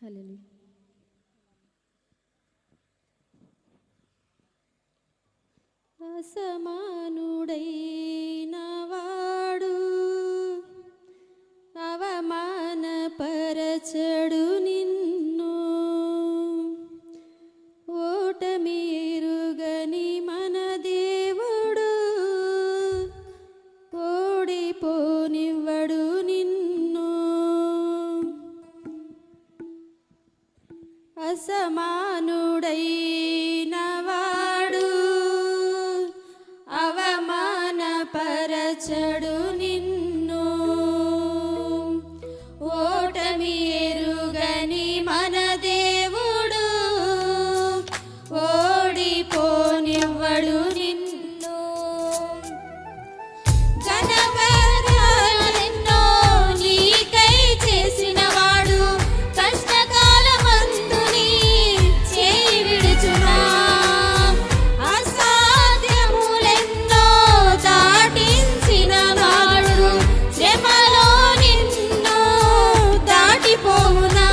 హల్లెలూయా. అసమానుడైన వాడు అవమానపరచడు నిన్ను, ఓటమి ఎరుగని మన దేవుడు ఓడిపోనివ్వడు నిన్ను. అసమానుడైన వాడు అవమానపరచడు నిన్ను, ఓటమి ఎరుగని మన దేవుడు ఓడిపోనివ్వడు నిన్ను. ఘనకార్యాలెన్నో నీకై చేసిన వాడు కష్టకాలమందు నీ చేయి విడుచునా, అసాధ్యములెన్నో దాటించిన వాడు శ్రమలో నిన్ను దాటిపోవునా.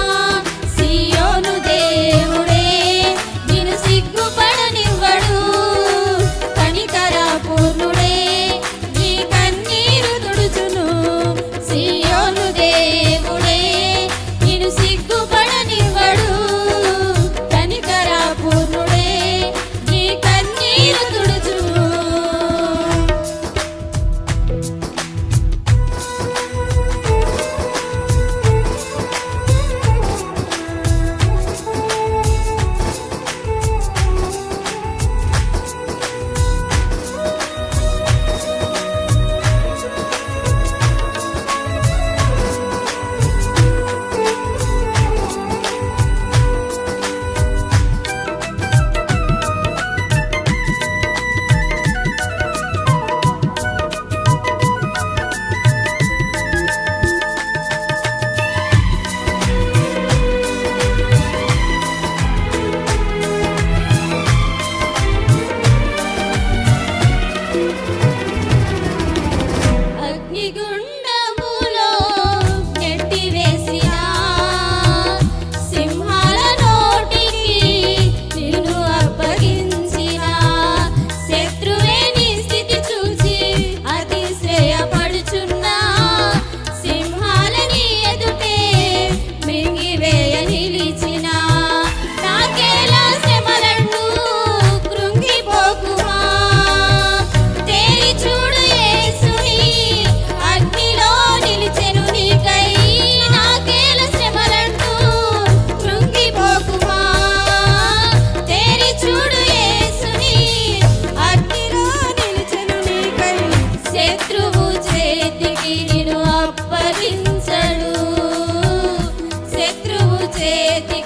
సియోను దేవుడే నిన్ను సిగ్గుపడనివ్వడు, కనికరపూర్ణుడే నీ కన్నీరు తుడుచును. సియోను దేవుడే నిన్ను సిగ్గుపడనివ్వడు, కనికరపూర్ణుడే నీ కన్నీరు తుడుచును. అగ్నిగుండములో నెట్టివేసిన సింహాల నోటికి నిన్ను అప్పగించిన శత్రువే నీ స్థితి చూచి అతిశ్రయపడుచున్నా, సింహాల నీ ఎదుటే మింగివేయ నిలిచిన నాకేలా శ్రమలంటూ కృంగిపోకుమా. తేరి చూడు యేసుని అగ్నిలో నిలిచెను నీకై, నాకేల శ్రమలంటూ కృంగిపోకుమా. తేరి చూడు యేసుని అగ్నిలో నిలిచెను నీకై, శత్రువు చేతికి నిన్ను అప్పగించడు, శత్రువు చేతికి